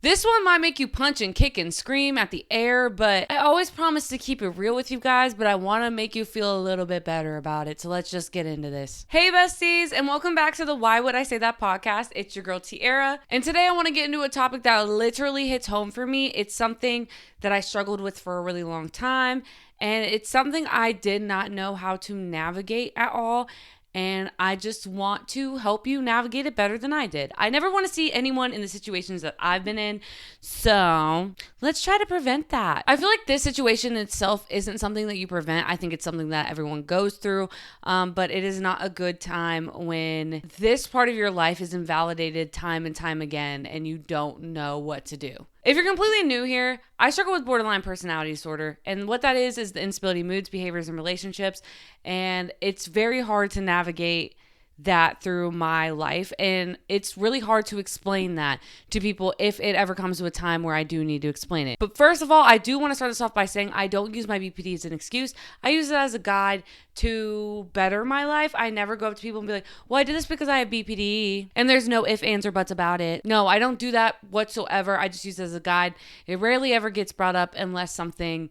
This one might make you punch and kick and scream at the air, but I always promise to keep it real with you guys, but I want to make you feel a little bit better about it. So let's just get into this. Hey besties, and welcome back to the Why Would I Say That podcast. It's your girl Tiara, and today I want to get into a topic that literally hits home for me. It's something that I struggled with for a really long time, and it's something I did not know how to navigate at all. And I just want to help you navigate it better than I did. I never want to see anyone in the situations that I've been in. So let's try to prevent that. I feel like this situation itself isn't something that you prevent. I think it's something that everyone goes through. But it is not a good time when this part of your life is invalidated time and time again and you don't know what to do. If you're completely new here, I struggle with borderline personality disorder. And what that is the instability, moods, behaviors, and relationships. And it's very hard to navigate that through my life. And it's really hard to explain that to people if it ever comes to a time where I do need to explain it. But first of all, I do want to start this off by saying I don't use my BPD as an excuse. I use it as a guide to better my life. I never go up to people and be like, well, I did this because I have BPD. And there's no ifs, ands, or buts about it. No, I don't do that whatsoever. I just use it as a guide. It rarely ever gets brought up unless something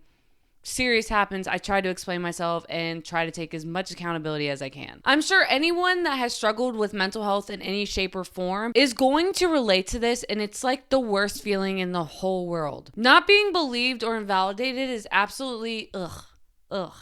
serious happens. I try to explain myself and try to take as much accountability as I can. I'm sure anyone that has struggled with mental health in any shape or form is going to relate to this, and it's like the worst feeling in the whole world. Not being believed or invalidated is absolutely ugh.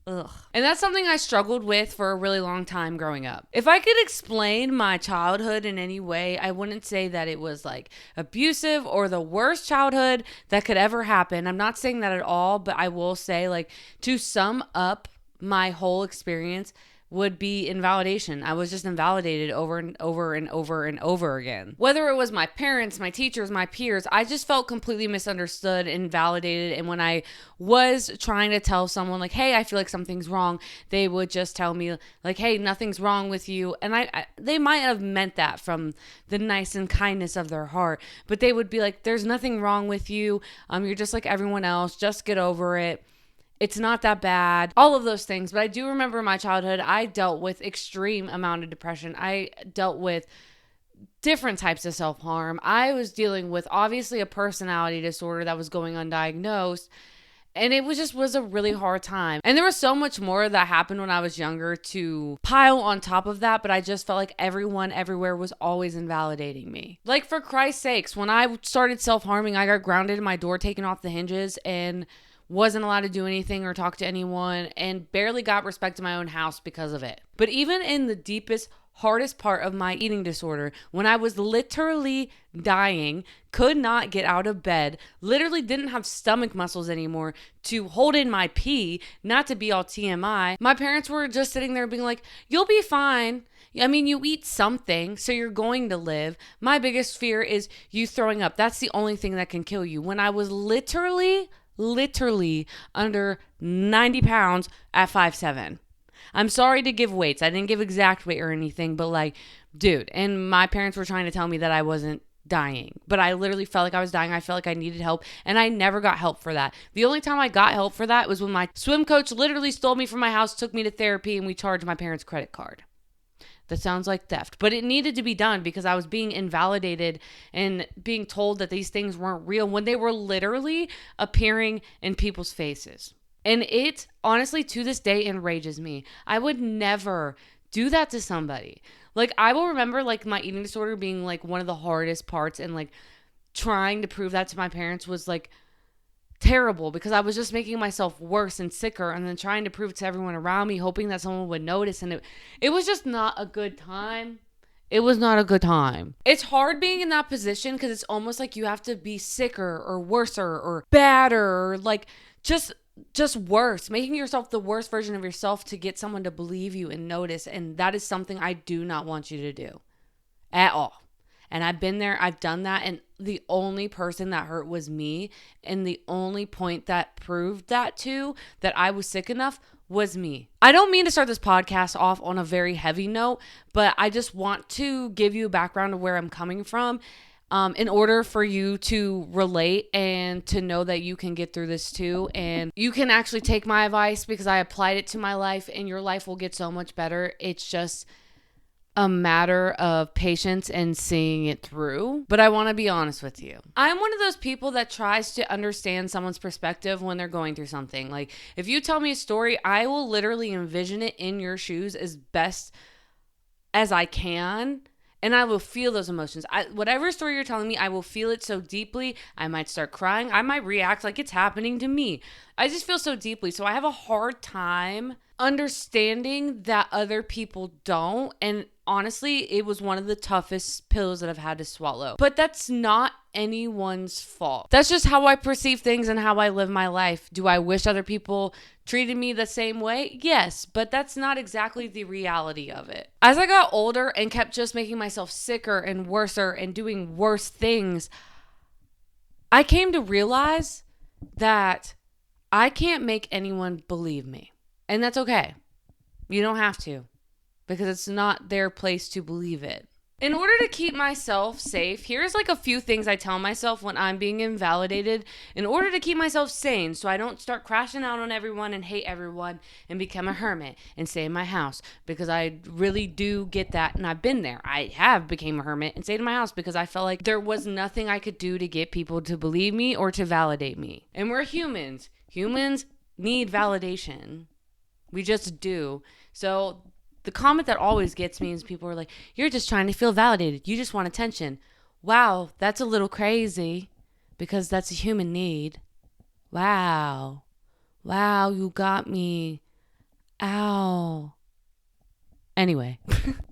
And that's something I struggled with for a really long time growing up. If I could explain my childhood in any way, I wouldn't say that it was like abusive or the worst childhood that could ever happen. I'm not saying that at all, but I will say, like, to sum up my whole experience would be invalidation. I was just invalidated over and over and over and over again. Whether it was my parents, my teachers, my peers, I just felt completely misunderstood, invalidated. And when I was trying to tell someone like, hey, I feel like something's wrong, they would just tell me like, hey, nothing's wrong with you. And they might have meant that from the nice and kindness of their heart, but they would be like, there's nothing wrong with you. You're just like everyone else. Just get over it. It's not that bad, all of those things. But I do remember my childhood, I dealt with extreme amount of depression. I dealt with different types of self-harm. I was dealing with obviously a personality disorder that was going undiagnosed. And it was a really hard time. And there was so much more that happened when I was younger to pile on top of that. But I just felt like everyone everywhere was always invalidating me. Like, for Christ's sakes, when I started self-harming, I got grounded in my door, taken off the hinges, and wasn't allowed to do anything or talk to anyone, and barely got respect in my own house because of it. But even in the deepest, hardest part of my eating disorder, when I was literally dying, could not get out of bed, literally didn't have stomach muscles anymore to hold in my pee, not to be all TMI, my parents were just sitting there being like, you'll be fine. I mean, you eat something, so you're going to live. My biggest fear is you throwing up. That's the only thing that can kill you. When I was literally under 90 pounds at 5'7". I'm sorry to give weights. I didn't give exact weight or anything, but like, dude, and my parents were trying to tell me that I wasn't dying, but I literally felt like I was dying. I felt like I needed help, and I never got help for that. The only time I got help for that was when my swim coach literally stole me from my house, took me to therapy, and we charged my parents' credit card. That sounds like theft, but it needed to be done because I was being invalidated and being told that these things weren't real when they were literally appearing in people's faces. And it honestly, to this day, enrages me. I would never do that to somebody. Like, I will remember like my eating disorder being like one of the hardest parts, and like trying to prove that to my parents was like terrible because I was just making myself worse and sicker, and then trying to prove it to everyone around me, hoping that someone would notice. And it was just not a good time. It was not a good time. It's hard being in that position because it's almost like you have to be sicker or worser or badder, or like just worse, making yourself the worst version of yourself to get someone to believe you and notice. And that is something I do not want you to do at all. And I've been there, I've done that, and the only person that hurt was me. And the only point that proved that I was sick enough was me. I don't mean to start this podcast off on a very heavy note, but I just want to give you a background of where I'm coming from, in order for you to relate and to know that you can get through this too. And you can actually take my advice because I applied it to my life, and your life will get so much better. It's just, a matter of patience and seeing it through. But I want to be honest with you. I'm one of those people that tries to understand someone's perspective when they're going through something. Like, if you tell me a story, I will literally envision it in your shoes as best as I can. And I will feel those emotions. Whatever story you're telling me, I will feel it so deeply. I might start crying. I might react like it's happening to me. I just feel so deeply. So I have a hard time understanding that other people don't. And honestly, it was one of the toughest pills that I've had to swallow. But that's not anyone's fault. That's just how I perceive things and how I live my life. Do I wish other people treated me the same way? Yes, but that's not exactly the reality of it. As I got older and kept just making myself sicker and worser and doing worse things, I came to realize that I can't make anyone believe me. And that's okay. You don't have to, because it's not their place to believe it. In order to keep myself safe, here's like a few things I tell myself when I'm being invalidated in order to keep myself sane, so I don't start crashing out on everyone and hate everyone and become a hermit and stay in my house, because I really do get that, and I've been there. I have became a hermit and stayed in my house because I felt like there was nothing I could do to get people to believe me or to validate me. And we're humans. Humans need validation. We just do. So the comment that always gets me is people are like, you're just trying to feel validated. You just want attention. Wow, that's a little crazy, because that's a human need. Wow. Wow, you got me. Ow. Anyway,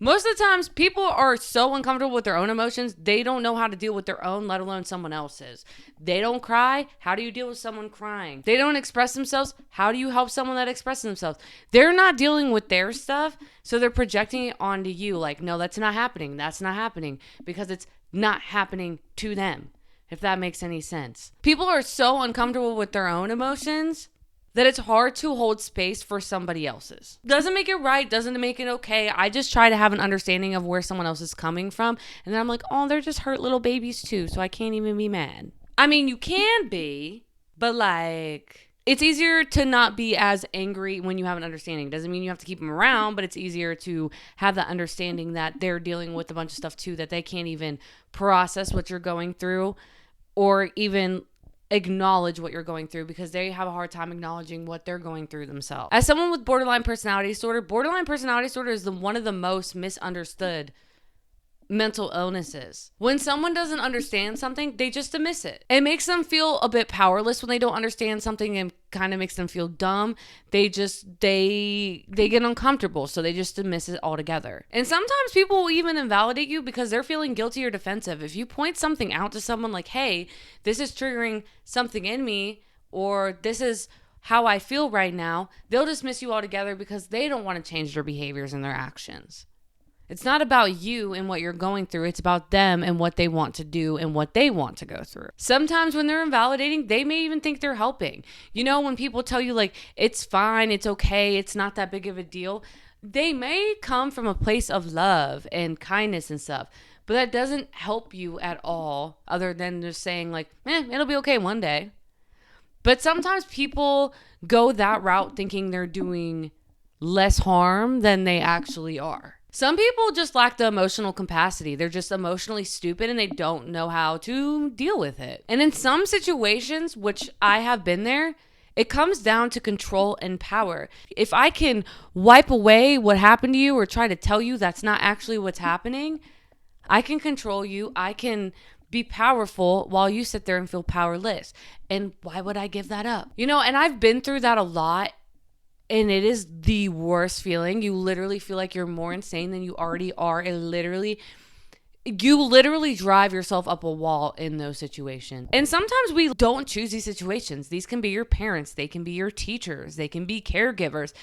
most of the times people are so uncomfortable with their own emotions, they don't know how to deal with their own, let alone someone else's. They don't cry. How do you deal with someone crying? They don't express themselves. How do you help someone that expresses themselves? They're not dealing with their stuff, so they're projecting it onto you. Like, no, that's not happening. That's not happening, because it's not happening to them, if that makes any sense. People are so uncomfortable with their own emotions that it's hard to hold space for somebody else's. Doesn't make it right, doesn't make it okay. I just try to have an understanding of where someone else is coming from. And then I'm like, oh, they're just hurt little babies too, so I can't even be mad. I mean, you can be, but like, it's easier to not be as angry when you have an understanding. Doesn't mean you have to keep them around, but it's easier to have that understanding that they're dealing with a bunch of stuff too, that they can't even process what you're going through or even acknowledge what you're going through, because they have a hard time acknowledging what they're going through themselves. As someone with borderline personality disorder is one of the most misunderstood mental illnesses. When someone doesn't understand something, they just dismiss it. It makes them feel a bit powerless when they don't understand something, and kind of makes them feel dumb. They get uncomfortable, so they just dismiss it altogether. And sometimes people will even invalidate you because they're feeling guilty or defensive. If you point something out to someone like, hey, this is triggering something in me, or this is how I feel right now, they'll dismiss you altogether because they don't want to change their behaviors and their actions. It's not about you and what you're going through. It's about them and what they want to do and what they want to go through. Sometimes when they're invalidating, they may even think they're helping. You know, when people tell you like, it's fine, it's okay, it's not that big of a deal, they may come from a place of love and kindness and stuff, but that doesn't help you at all, other than just saying like, it'll be okay one day. But sometimes people go that route thinking they're doing less harm than they actually are. Some people just lack the emotional capacity. They're just emotionally stupid and they don't know how to deal with it. And in some situations, which I have been there, it comes down to control and power. If I can wipe away what happened to you or try to tell you that's not actually what's happening, I can control you. I can be powerful while you sit there and feel powerless. And why would I give that up? You know, and I've been through that a lot. And it is the worst feeling. You literally feel like you're more insane than you already are. You literally drive yourself up a wall in those situations. And sometimes we don't choose these situations. These can be your parents. They can be your teachers. They can be caregivers.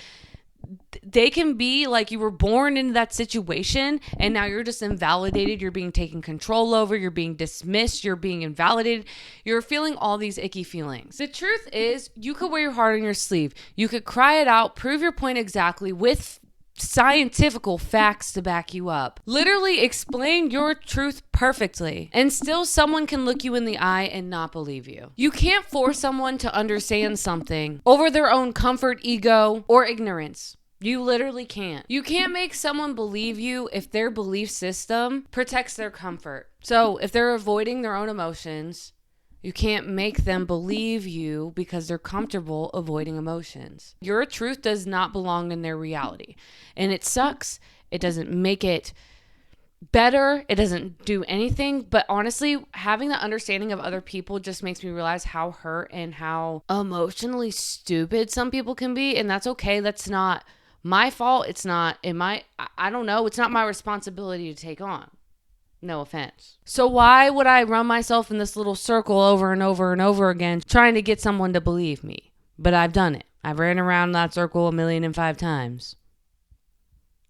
They can be like you were born into that situation and now you're just invalidated. You're being taken control over. You're being dismissed. You're being invalidated. You're feeling all these icky feelings. The truth is, you could wear your heart on your sleeve. You could cry it out, prove your point exactly with scientific facts to back you up. Literally explain your truth perfectly, and still someone can look you in the eye and not believe you. You can't force someone to understand something over their own comfort, ego, or ignorance. You literally can't. You can't make someone believe you if their belief system protects their comfort. So if they're avoiding their own emotions, you can't make them believe you because they're comfortable avoiding emotions. Your truth does not belong in their reality. And it sucks. It doesn't make it better. It doesn't do anything. But honestly, having the understanding of other people just makes me realize how hurt and how emotionally stupid some people can be. And that's okay. That's not my fault. It's not I don't know. It's not my responsibility to take on. No offense. So why would I run myself in this little circle over and over and over again trying to get someone to believe me? But I've done it. I've ran around that circle 1,000,005 times.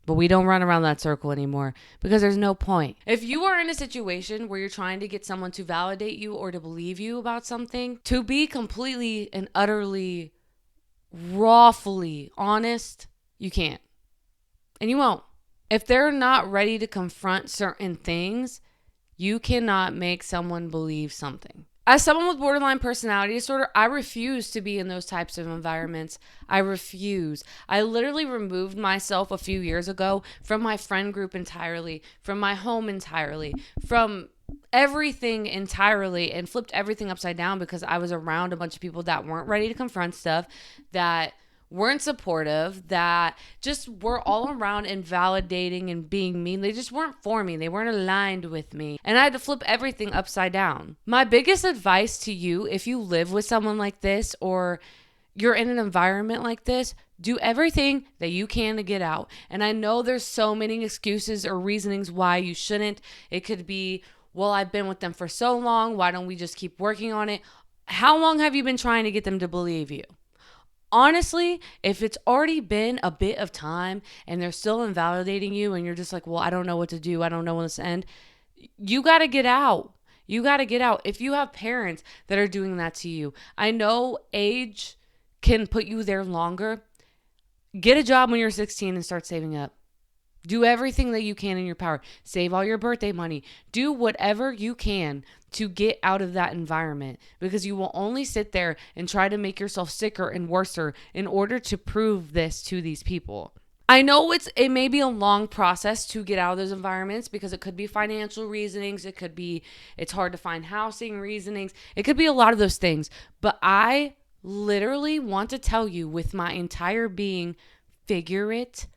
But we don't run around that circle anymore because there's no point. If you are in a situation where you're trying to get someone to validate you or to believe you about something, to be completely and utterly, rawfully honest, you can't. And you won't. If they're not ready to confront certain things, you cannot make someone believe something. As someone with borderline personality disorder, I refuse to be in those types of environments. I refuse. I literally removed myself a few years ago from my friend group entirely, from my home entirely, from everything entirely, and flipped everything upside down because I was around a bunch of people that weren't ready to confront stuff, that weren't supportive, that just were all around invalidating and being mean. They just weren't for me. They weren't aligned with me. And I had to flip everything upside down. My biggest advice to you, if you live with someone like this or you're in an environment like this, do everything that you can to get out. And I know there's so many excuses or reasonings why you shouldn't. It could be, well, I've been with them for so long. Why don't we just keep working on it? How long have you been trying to get them to believe you? Honestly, if it's already been a bit of time and they're still invalidating you and you're just like, well, I don't know what to do. I don't know when this ends. You got to get out. You got to get out. If you have parents that are doing that to you, I know age can put you there longer. Get a job when you're 16 and start saving up. Do everything that you can in your power. Save all your birthday money. Do whatever you can to get out of that environment, because you will only sit there and try to make yourself sicker and worser in order to prove this to these people. I know it may be a long process to get out of those environments because it could be financial reasonings. It could be it's hard to find housing reasonings. It could be a lot of those things. But I literally want to tell you with my entire being, figure it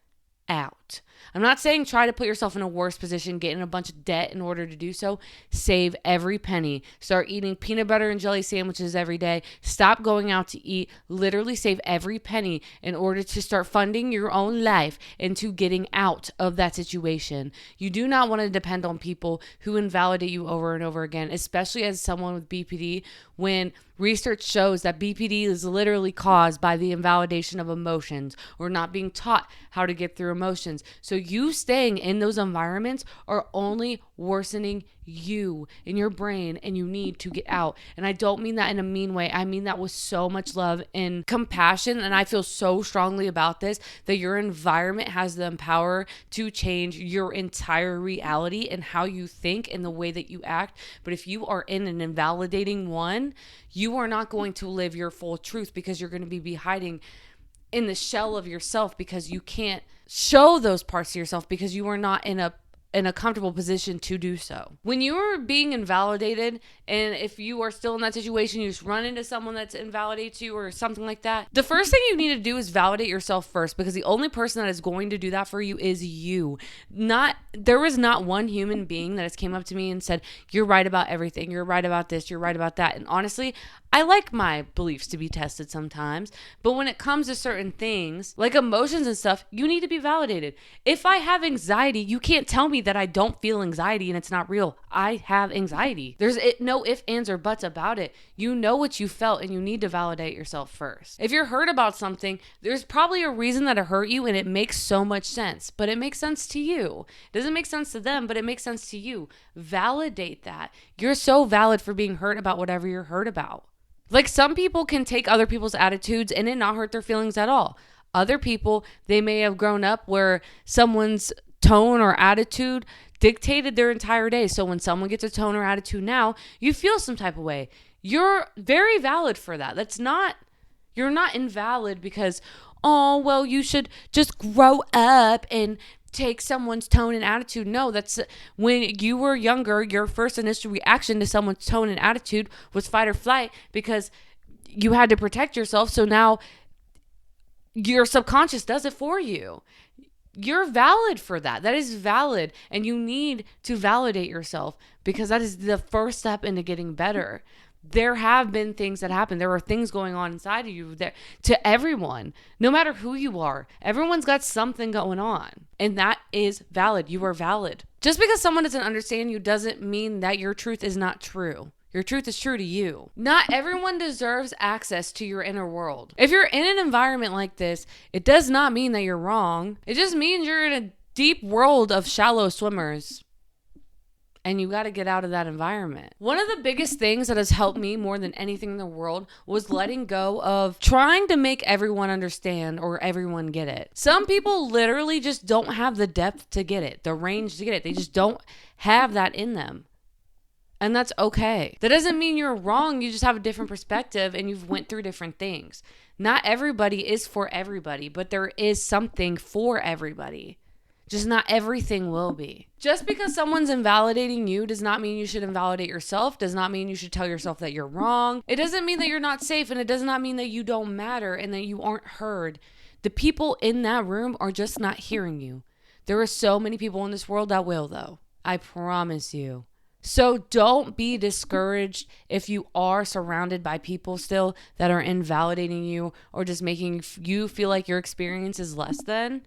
out. I'm not saying try to put yourself in a worse position, get in a bunch of debt in order to do so. Save every penny. Start eating peanut butter and jelly sandwiches every day. Stop going out to eat. Literally save every penny in order to start funding your own life into getting out of that situation. You do not want to depend on people who invalidate you over and over again, especially as someone with BPD, when research shows that BPD is literally caused by the invalidation of emotions or not being taught how to get through emotions. So you staying in those environments are only worsening you in your brain, and you need to get out. And I don't mean that in a mean way. I mean that with so much love and compassion. And I feel so strongly about this, that your environment has the power to change your entire reality and how you think and the way that you act. But if you are in an invalidating one, you are not going to live your full truth, because you're going to be hiding in the shell of yourself, because you can't show those parts of yourself because you are not in a comfortable position to do so. When you are being invalidated, and if you are still in that situation, you just run into someone that invalidates you or something like that, the first thing you need to do is validate yourself first, because the only person that is going to do that for you is you. There was not one human being that has came up to me and said, you're right about everything. You're right about this. You're right about that. And honestly, I like my beliefs to be tested sometimes, but when it comes to certain things like emotions and stuff, you need to be validated. If I have anxiety, you can't tell me that I don't feel anxiety and it's not real. I have anxiety. There's no ifs, ands, or buts about it. You know what you felt, and you need to validate yourself first. If you're hurt about something, there's probably a reason that it hurt you, and it makes so much sense, but it makes sense to you. It doesn't make sense to them, but it makes sense to you. Validate that. You're so valid for being hurt about whatever you're hurt about. Like, some people can take other people's attitudes and it not hurt their feelings at all. Other people, they may have grown up where someone's tone or attitude dictated their entire day. So when someone gets a tone or attitude now, you feel some type of way. You're very valid for that. You're not invalid because, oh, well, you should just grow up and take someone's tone and attitude. No, that's when you were younger, your first initial reaction to someone's tone and attitude was fight or flight because you had to protect yourself. So now your subconscious does it for you. You're valid for that. That is valid. And you need to validate yourself because that is the first step into getting better. There have been things that happen. There are things going on inside of you that to everyone, no matter who you are, everyone's got something going on. And that is valid. You are valid. Just because someone doesn't understand you doesn't mean that your truth is not true. Your truth is true to you. Not everyone deserves access to your inner world. If you're in an environment like this, it does not mean that you're wrong. It just means you're in a deep world of shallow swimmers. And you got to get out of that environment. One of the biggest things that has helped me more than anything in the world was letting go of trying to make everyone understand or everyone get it. Some people literally just don't have the depth to get it, the range to get it. They just don't have that in them. And that's okay. That doesn't mean you're wrong. You just have a different perspective and you've went through different things. Not everybody is for everybody, but there is something for everybody. Just not everything will be. Just because someone's invalidating you does not mean you should invalidate yourself, does not mean you should tell yourself that you're wrong. It doesn't mean that you're not safe, and it does not mean that you don't matter and that you aren't heard. The people in that room are just not hearing you. There are so many people in this world that will, though. I promise you. So don't be discouraged if you are surrounded by people still that are invalidating you or just making you feel like your experience is less than.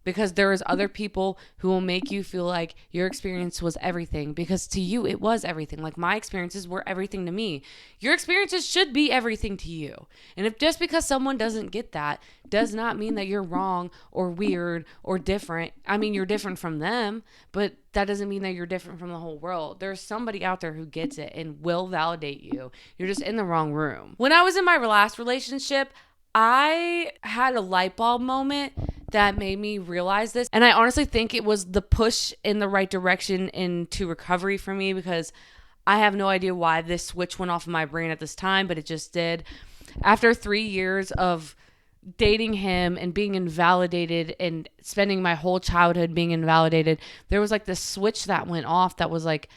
Because there is other people who will make you feel like your experience was everything. Because to you, it was everything. Like my experiences were everything to me. Your experiences should be everything to you. And if just because someone doesn't get that does not mean that you're wrong or weird or different. I mean, you're different from them, but that doesn't mean that you're different from the whole world. There's somebody out there who gets it and will validate you. You're just in the wrong room. When I was in my last relationship, I had a light bulb moment that made me realize this. And I honestly think it was the push in the right direction into recovery for me because I have no idea why this switch went off of my brain at this time, but it just did. After 3 years of dating him and being invalidated and spending my whole childhood being invalidated, there was like this switch that went off that was like,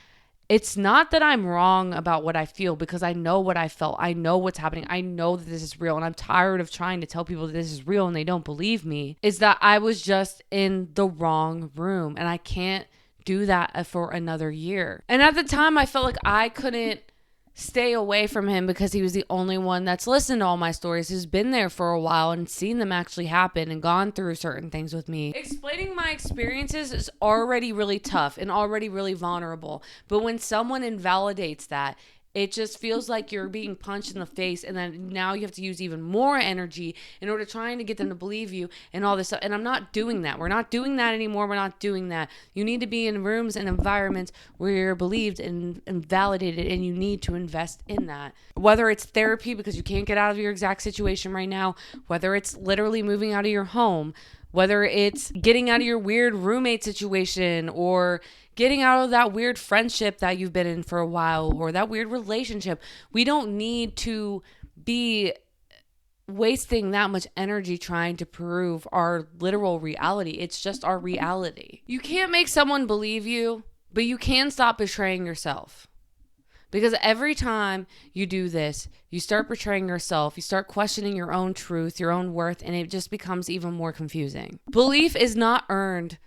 it's not that I'm wrong about what I feel because I know what I felt. I know what's happening. I know that this is real. And I'm tired of trying to tell people that this is real and they don't believe me. Is that I was just in the wrong room and I can't do that for another year. And at the time I felt like I couldn't stay away from him because he was the only one that's listened to all my stories, who's been there for a while and seen them actually happen and gone through certain things with me. Explaining my experiences is already really tough and already really vulnerable. But when someone invalidates that, it just feels like you're being punched in the face, and then now you have to use even more energy in order trying to get them to believe you and all this stuff. And I'm not doing that. We're not doing that anymore. We're not doing that. You need to be in rooms and environments where you're believed and validated, and you need to invest in that. Whether it's therapy because you can't get out of your exact situation right now, whether it's literally moving out of your home, whether it's getting out of your weird roommate situation or getting out of that weird friendship that you've been in for a while or that weird relationship. We don't need to be wasting that much energy trying to prove our literal reality. It's just our reality. You can't make someone believe you, but you can stop betraying yourself. Because every time you do this, you start betraying yourself, you start questioning your own truth, your own worth, and it just becomes even more confusing. Belief is not earned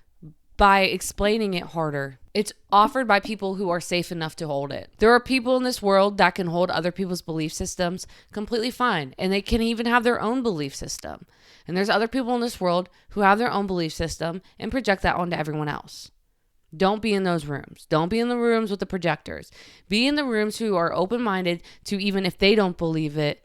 by explaining it harder. It's offered by people who are safe enough to hold it. There are people in this world that can hold other people's belief systems completely fine, and they can even have their own belief system. And there's other people in this world who have their own belief system and project that onto everyone else. Don't be in those rooms. Don't be in the rooms with the projectors. Be in the rooms who are open-minded to, even if they don't believe it,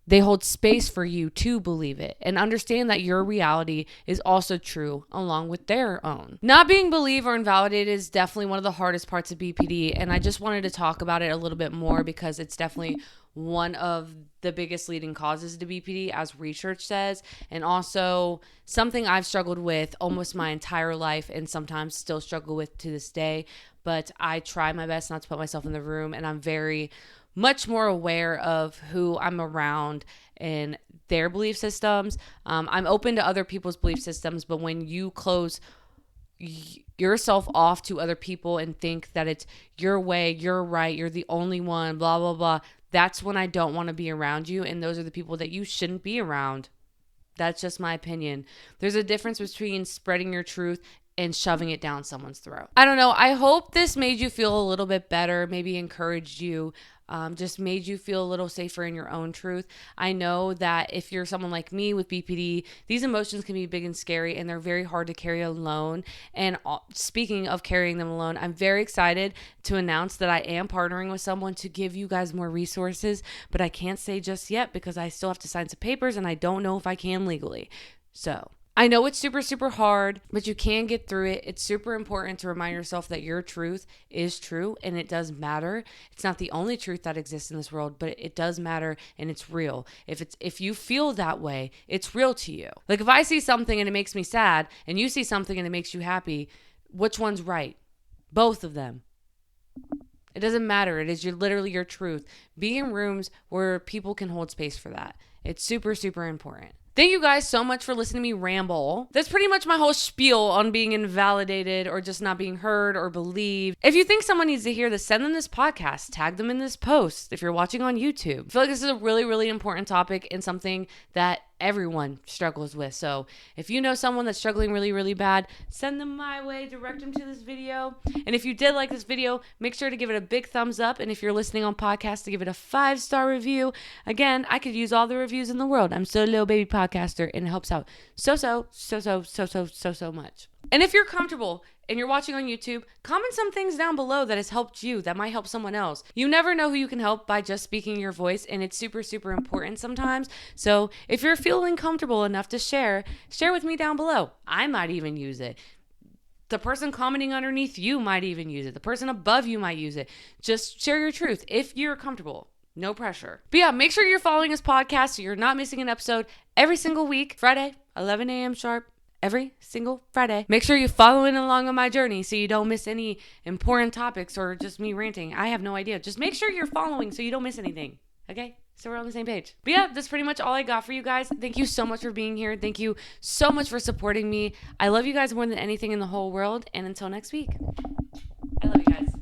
they hold space for you to believe it and understand that your reality is also true along with their own. Not being believed or invalidated is definitely one of the hardest parts of BPD, and I just wanted to talk about it a little bit more because it's definitely one of the biggest leading causes to BPD, as research says, and also something I've struggled with almost my entire life and sometimes still struggle with to this day. But I try my best not to put myself in the room, and I'm very much more aware of who I'm around and their belief systems. I'm open to other people's belief systems, but when you close yourself off to other people and think that it's your way, you're right, you're the only one, blah, blah, blah, that's when I don't want to be around you. And those are the people that you shouldn't be around. That's just my opinion. There's a difference between spreading your truth and shoving it down someone's throat. I don't know. I hope this made you feel a little bit better, maybe encouraged you, just made you feel a little safer in your own truth. I know that if you're someone like me with BPD, these emotions can be big and scary, and they're very hard to carry alone. And speaking of carrying them alone, I'm very excited to announce that I am partnering with someone to give you guys more resources, but I can't say just yet because I still have to sign some papers and I don't know if I can legally. So I know it's super, super hard, but you can get through it. It's super important to remind yourself that your truth is true and it does matter. It's not the only truth that exists in this world, but it does matter and it's real. If you feel that way, it's real to you. Like if I see something and it makes me sad and you see something and it makes you happy, which one's right? Both of them. It doesn't matter. It is literally your truth. Be in rooms where people can hold space for that. It's super, super important. Thank you guys so much for listening to me ramble. That's pretty much my whole spiel on being invalidated or just not being heard or believed. If you think someone needs to hear this, send them this podcast. Tag them in this post if you're watching on YouTube. I feel like this is a really, really important topic and something that everyone struggles with. So if you know someone that's struggling really, really bad, send them my way, direct them to this video. And if you did like this video, make sure to give it a big thumbs up. And if you're listening on podcast, to give it a 5-star review. Again, I could use all the reviews in the world. I'm so little baby podcaster and it helps out so much. And if you're comfortable and you're watching on YouTube, comment some things down below that has helped you, that might help someone else. You never know who you can help by just speaking your voice, and it's super, super important sometimes. So if you're feeling comfortable enough to share with me down below. I might even use it. The person commenting underneath you might even use it. The person above you might use it. Just share your truth if you're comfortable. No pressure. But yeah, make sure you're following this podcast so you're not missing an episode every single week. Friday, 11 a.m. sharp. Every single Friday. Make sure you're following along on my journey so you don't miss any important topics or just me ranting. I have no idea. Just make sure you're following so you don't miss anything. Okay? So we're on the same page. But yeah, that's pretty much all I got for you guys. Thank you so much for being here. Thank you so much for supporting me. I love you guys more than anything in the whole world. And until next week, I love you guys.